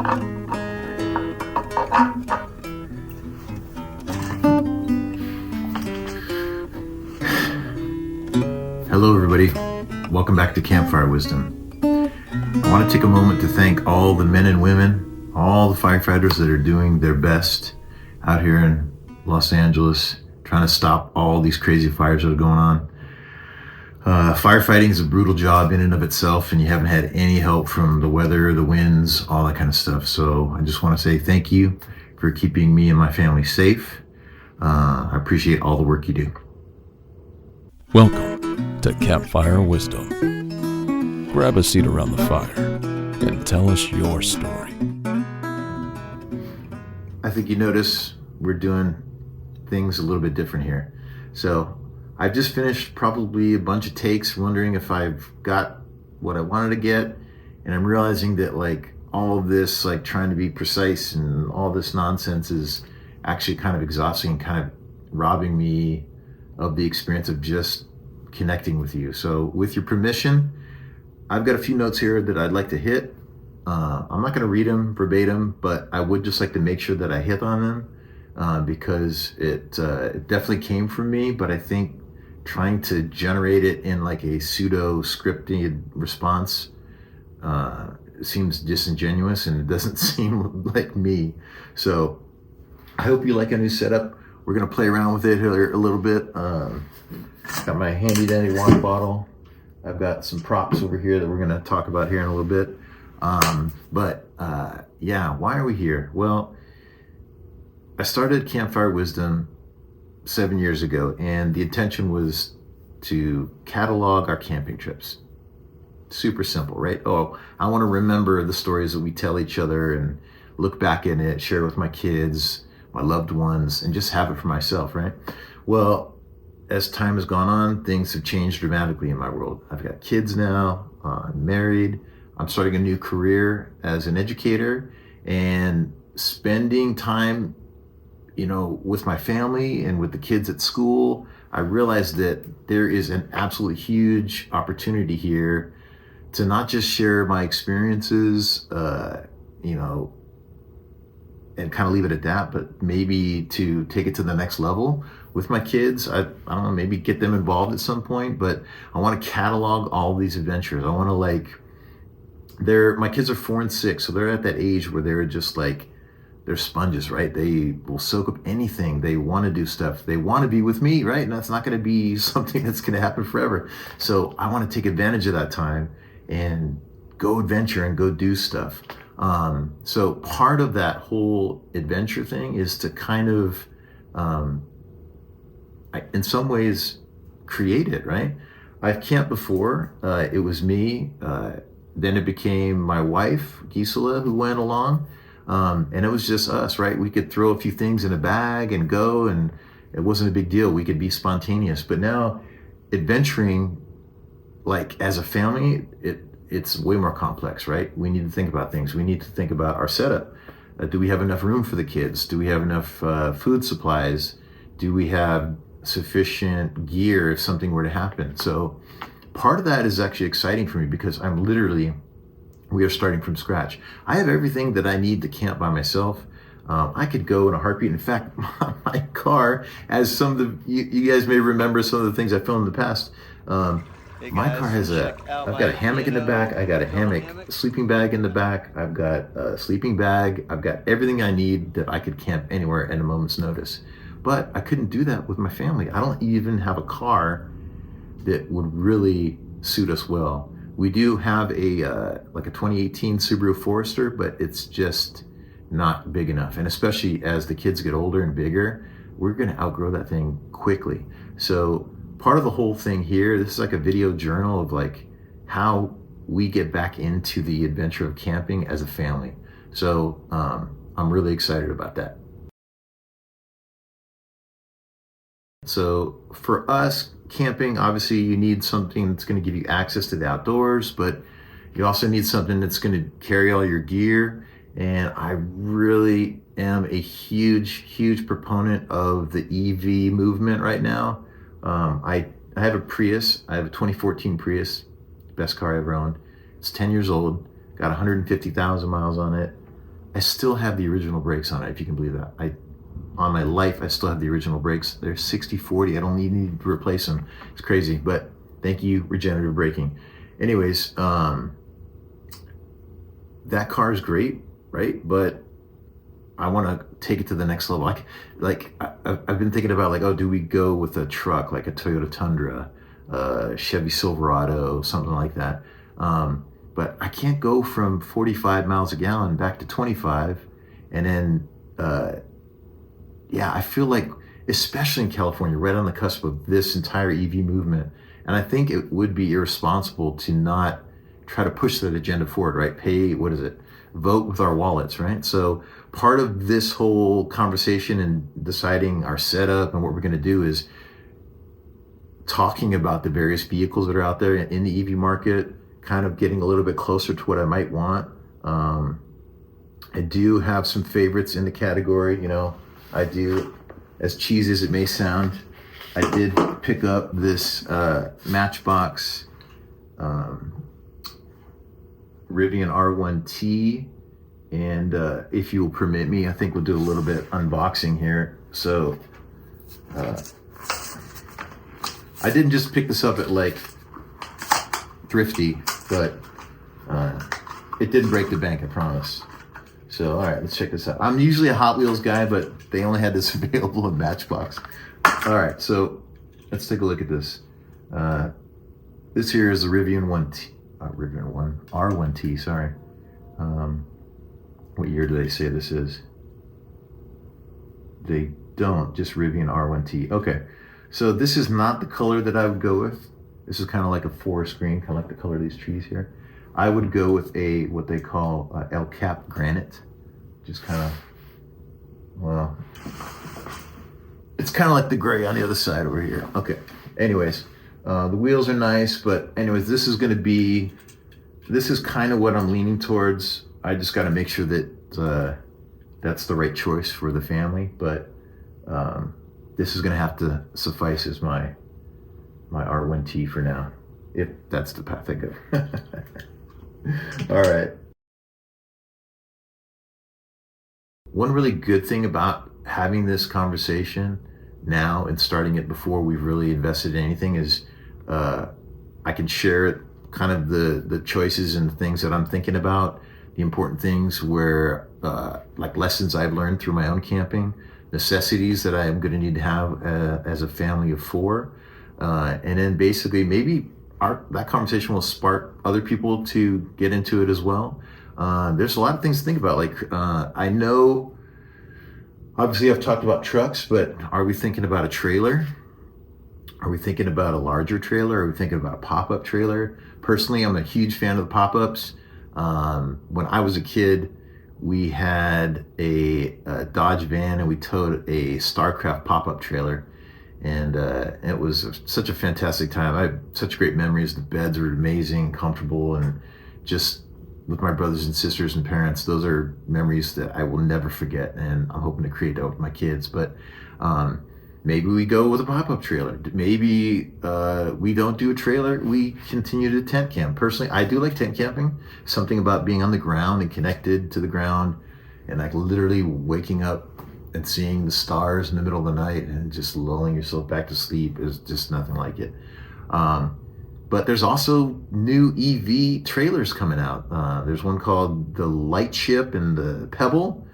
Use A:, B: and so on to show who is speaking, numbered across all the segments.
A: Hello everybody, welcome back to Campfire Wisdom. I want to take a moment to thank all the men and women, all the firefighters that are doing their best out here in Los Angeles, trying to stop all these crazy fires that are going on. Firefighting is a brutal job in and of itself, and you haven't had any help from the weather, the winds, all that kind of stuff. So I just want to say thank you for keeping me and my family safe. I appreciate all the work you do.
B: Welcome to Campfire Wisdom. Grab a seat around the fire and tell us your story.
A: I think you notice we're doing things a little bit different here. So I've just finished probably a bunch of takes wondering if I've got what I wanted to get, and I'm realizing that like all of this like trying to be precise and all this nonsense is actually kind of exhausting and kind of robbing me of the experience of just connecting with you. So with your permission, I've got a few notes here that I'd like to hit. I'm not going to read them verbatim, but I would just like to make sure that I hit on them because it definitely came from me, but I think trying to generate it in like a pseudo scripted response seems disingenuous, and it doesn't seem like me. So I hope you like a new setup. We're going to play around with it here a little bit. Got my handy dandy water bottle. I've got some props over here that we're going to talk about here in a little bit. Yeah, why are we here? Well, I started Campfire Wisdom 7 years ago, and the intention was to catalog our camping trips. Super simple, right? Oh, I want to remember the stories that we tell each other and look back in it, share it with my kids, my loved ones, and just have it for myself, right? Well, as time has gone on, things have changed dramatically in my world. I've got kids now, I'm married, I'm starting a new career as an educator, and spending time, with my family and with the kids at school, I realized that there is an absolutely huge opportunity here to not just share my experiences, and kind of leave it at that, but maybe to take it to the next level with my kids. I don't know, maybe get them involved at some point, but I want to catalog all these adventures. I want to my kids are 4 and 6, so they're at that age where they're just like, they're sponges, right? They will soak up anything. They want to do stuff. They want to be with me, right? And that's not going to be something that's going to happen forever. So I want to take advantage of that time and go adventure and go do stuff. So part of that whole adventure thing is to kind of, in some ways, create it, right? I've camped before. It was me. Then it became my wife, Gisela, who went along. And it was just us, right? We could throw a few things in a bag and go, and it wasn't a big deal. We could be spontaneous. But now adventuring, like as a family, it's way more complex, right? We need to think about things. We need to think about our setup. Do we have enough room for the kids? Do we have enough food supplies? Do we have sufficient gear if something were to happen? So part of that is actually exciting for me because we are starting from scratch. I have everything that I need to camp by myself. I could go in a heartbeat. In fact, my car, as some of you guys may remember some of the things I filmed in the past, my car has I've got a hammock in the back. I got a hammock sleeping bag in the back. I've got a sleeping bag. I've got everything I need that I could camp anywhere at a moment's notice. But I couldn't do that with my family. I don't even have a car that would really suit us well. We do have a 2018 Subaru Forester, but it's just not big enough. And especially as the kids get older and bigger, we're going to outgrow that thing quickly. So part of the whole thing here, this is like a video journal of like how we get back into the adventure of camping as a family. So I'm really excited about that. So for us, camping, obviously you need something that's going to give you access to the outdoors, but you also need something that's going to carry all your gear. And I really am a huge proponent of the EV movement right now. I have a Prius. I have a 2014 Prius, best car I ever owned. It's 10 years old, got 150,000 miles on it. I still have the original brakes on it, if you can believe that. On my life, I still have the original brakes. They're 60/40. I don't need to replace them. It's crazy, but thank you, regenerative braking. Anyways, that car is great, right? But I want to take it to the next level. I've been thinking about oh, do we go with a truck like a Toyota Tundra, Chevy Silverado, something like that? But I can't go from 45 miles a gallon back to 25, and then I feel like, especially in California, right on the cusp of this entire EV movement, and I think it would be irresponsible to not try to push that agenda forward, right? Vote with our wallets, right? So part of this whole conversation and deciding our setup and what we're going to do is talking about the various vehicles that are out there in the EV market, kind of getting a little bit closer to what I might want. I do have some favorites in the category. I do, as cheesy as it may sound, I did pick up this Matchbox Rivian R1T, and if you will permit me, I think we'll do a little bit unboxing here. So I didn't just pick this up at Thrifty, but it didn't break the bank, I promise. So all right, let's check this out. I'm usually a Hot Wheels guy, but they only had this available in Matchbox. All right, so let's take a look at this. This here is the Rivian R1T, sorry. What year do they say this is? They don't, just Rivian R1T. Okay, so this is not the color that I would go with. This is kind of like a forest green, kind of like the color of these trees here. I would go with what they call El Cap Granite. Just kind of, well, it's kind of like the gray on the other side over here. Okay, anyways, the wheels are nice, but anyways, this is kind of what I'm leaning towards. I just got to make sure that that's the right choice for the family, but this is going to have to suffice as my R1T for now, if that's the path I go. All right. One really good thing about having this conversation now and starting it before we've really invested in anything is I can share kind of the choices and the things that I'm thinking about, the important things where like lessons I've learned through my own camping, necessities that I am going to need to have as a family of four, and then basically maybe that conversation will spark other people to get into it as well. There's a lot of things to think about. I know, obviously I've talked about trucks, but are we thinking about a trailer? Are we thinking about a larger trailer? Are we thinking about a pop-up trailer? Personally, I'm a huge fan of the pop-ups. When I was a kid, we had a Dodge van and we towed a StarCraft pop-up trailer. And it was such a fantastic time. I have such great memories. The beds were amazing, comfortable, and just with my brothers and sisters and parents, those are memories that I will never forget. And I'm hoping to create that with my kids. But maybe we go with a pop-up trailer. Maybe we don't do a trailer. We continue to tent camp. Personally, I do like tent camping. Something about being on the ground and connected to the ground, and like literally waking up and seeing the stars in the middle of the night and just lulling yourself back to sleep is just nothing like it. But there's also new EV trailers coming out. There's one called the Lightship and the Pebble,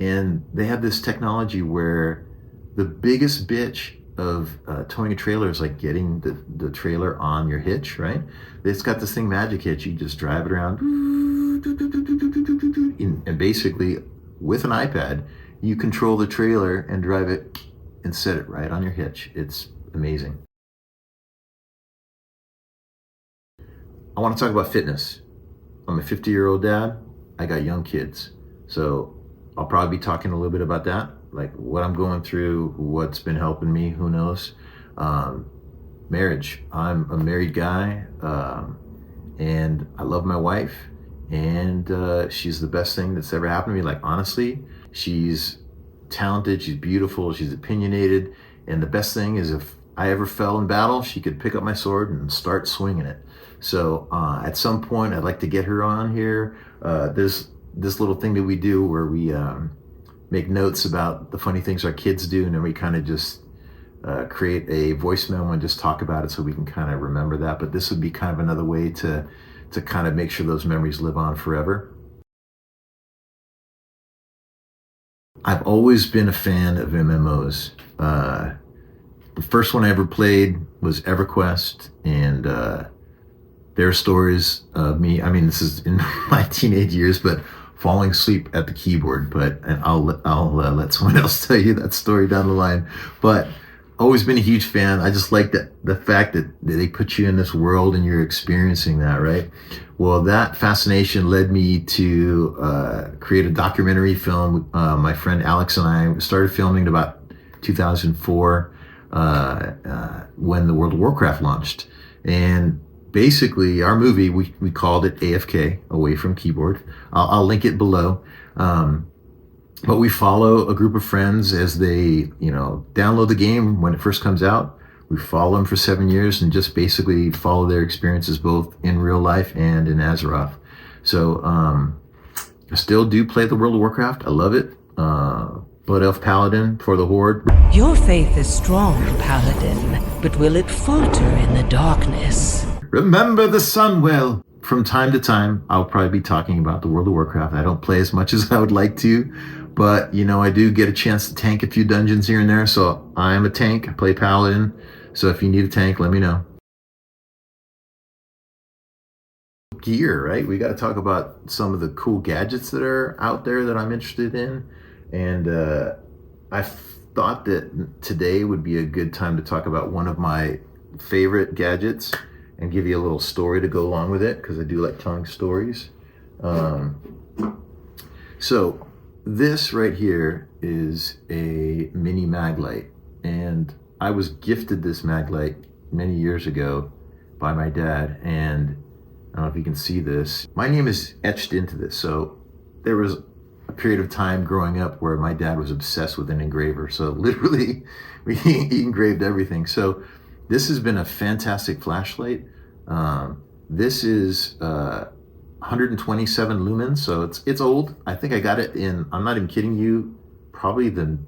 A: and they have this technology where the biggest bitch of towing a trailer is like getting the trailer on your hitch, right? It's got this thing, Magic Hitch. You just drive it around, and basically with an iPad, you control the trailer and drive it and set it right on your hitch. It's amazing. I want to talk about fitness. I'm a 50-year-old dad. I got young kids. So I'll probably be talking a little bit about that, like what I'm going through, what's been helping me, who knows. Marriage. I'm a married guy, and I love my wife, and she's the best thing that's ever happened to me. Like, honestly, she's talented, she's beautiful, she's opinionated, and the best thing is if I ever fell in battle, she could pick up my sword and start swinging it. So at some point, I'd like to get her on here. There's this little thing that we do where we make notes about the funny things our kids do, and then we kind of just create a voice memo and just talk about it so we can kind of remember that. But this would be kind of another way to kind of make sure those memories live on forever. I've always been a fan of MMOs. The first one I ever played was EverQuest, and there are stories of me. I mean, this is in my teenage years, but falling asleep at the keyboard. And I'll let someone else tell you that story down the line. But always been a huge fan. I just like the fact that they put you in this world and you're experiencing that, right? Well, that fascination led me to create a documentary film. My friend Alex and I started filming in about 2004 when the World of Warcraft launched. And basically, our movie, we called it AFK, Away from Keyboard. I'll link it below. But we follow a group of friends as they, download the game when it first comes out. We follow them for 7 years and just basically follow their experiences both in real life and in Azeroth. So I still do play the World of Warcraft. I love it. Blood Elf Paladin for the Horde.
C: Your faith is strong, Paladin, but will it falter in the darkness?
A: Remember the sun well. From time to time, I'll probably be talking about the World of Warcraft. I don't play as much as I would like to, but I do get a chance to tank a few dungeons here and there. So I am a tank. I play Paladin. So if you need a tank, let me know. Gear, right? We got to talk about some of the cool gadgets that are out there that I'm interested in. And I thought that today would be a good time to talk about one of my favorite gadgets and give you a little story to go along with it, because I do like telling stories. So this right here is a mini mag light, and I was gifted this mag light many years ago by my dad, and I don't know if you can see this. My name is etched into this. So there was a period of time growing up where my dad was obsessed with an engraver. So literally he engraved everything. So this has been a fantastic flashlight. This is 127 lumens, so it's old. I think I got it in, I'm not even kidding you, probably the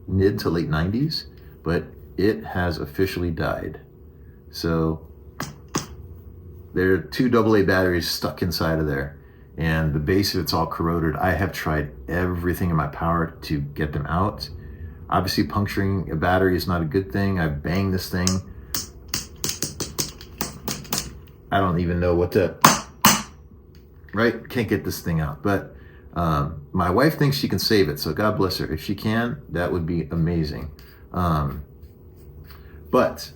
A: mid to late 90s, but it has officially died. So there are 2 AA batteries stuck inside of there, and the base of it's all corroded. I have tried everything in my power to get them out. Obviously, puncturing a battery is not a good thing. I've banged this thing. I don't even know what to, right? Can't get this thing out. But my wife thinks she can save it, so God bless her. If she can, that would be amazing. But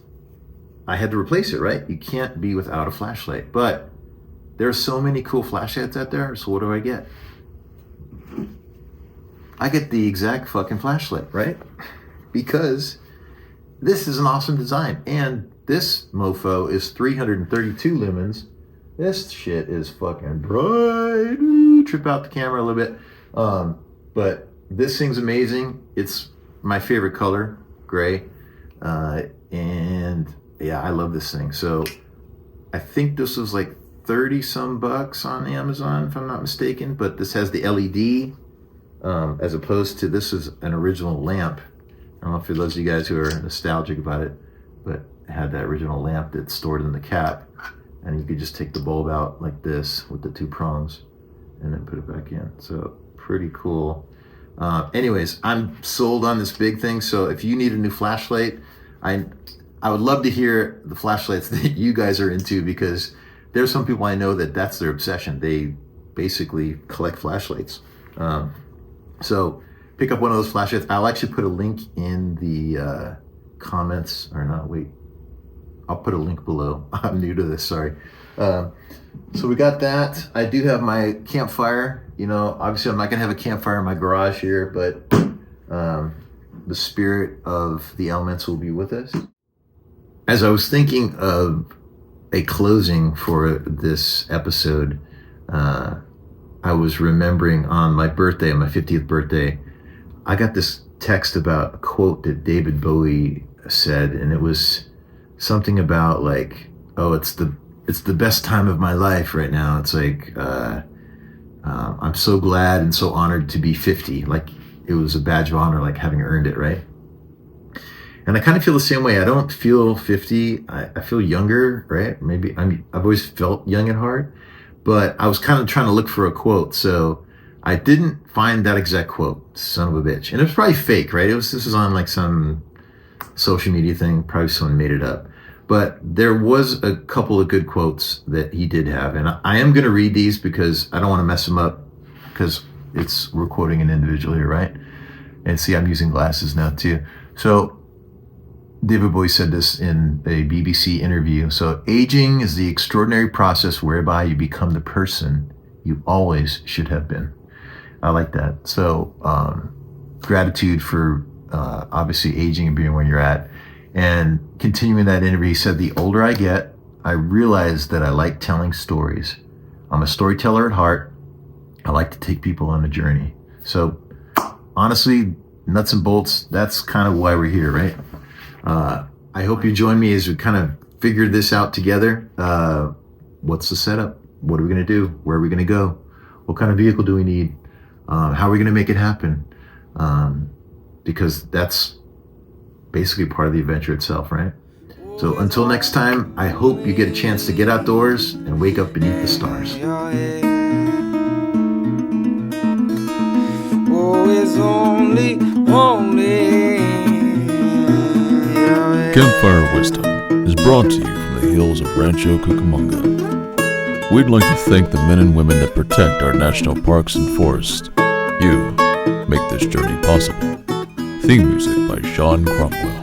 A: I had to replace it, right? You can't be without a flashlight. But there are so many cool flashlights out there, so what do I get? I get the exact fucking flashlight, right? Because this is an awesome design. And this mofo is 332 lumens. This shit is fucking bright. Ooh, trip out the camera a little bit. But this thing's amazing. It's my favorite color, gray. And yeah, I love this thing. So I think this was like 30 some bucks on Amazon, if I'm not mistaken. But this has the LED, as opposed to this is an original lamp. I don't know for those of you guys who are nostalgic about it, but it had that original lamp that's stored in the cap, and you could just take the bulb out like this with the 2 prongs and then put it back in. So pretty cool. Anyways, I'm sold on this big thing. So if you need a new flashlight, I would love to hear the flashlights that you guys are into, because there's some people I know that that's their obsession. They basically collect flashlights. So pick up one of those flashlights. I'll actually put a link in the comments, or not, wait. I'll put a link below. I'm new to this, sorry. So we got that. I do have my campfire. Obviously I'm not gonna have a campfire in my garage here, but the spirit of the elements will be with us. As I was thinking of a closing for this episode, I was remembering on my birthday, on my 50th birthday, I got this text about a quote that David Bowie said, and it was something about like, oh, it's the best time of my life right now. It's like I'm I'm so glad and so honored to be 50. Like it was a badge of honor, like having earned it, right? And I kind of feel the same way. I don't feel 50. I feel younger, right? Maybe I've always felt young at heart, but I was kind of trying to look for a quote. So I didn't find that exact quote, son of a bitch. And it was probably fake, right? This was on like some social media thing. Probably someone made it up. But there was a couple of good quotes that he did have. And I am going to read these because I don't want to mess them up, because we're quoting an individual here, right? And see, I'm using glasses now too. So David Bowie said this in a BBC interview. So aging is the extraordinary process whereby you become the person you always should have been. I like that. So gratitude for obviously aging and being where you're at. And continuing that interview, he said, the older I get, I realize that I like telling stories. I'm a storyteller at heart. I like to take people on a journey. So honestly, nuts and bolts, that's kind of why we're here, right? I hope you join me as we kind of figure this out together. What's the setup? What are we going to do? Where are we going to go? What kind of vehicle do we need? How are we going to make it happen? Because that's basically part of the adventure itself, right? So until next time, I hope you get a chance to get outdoors and wake up beneath the stars.
D: Oh, it's only
B: Campfire Wisdom is brought to you from the hills of Rancho Cucamonga. We'd like to thank the men and women that protect our national parks and forests. You make this journey possible. Theme music by Sean Cromwell.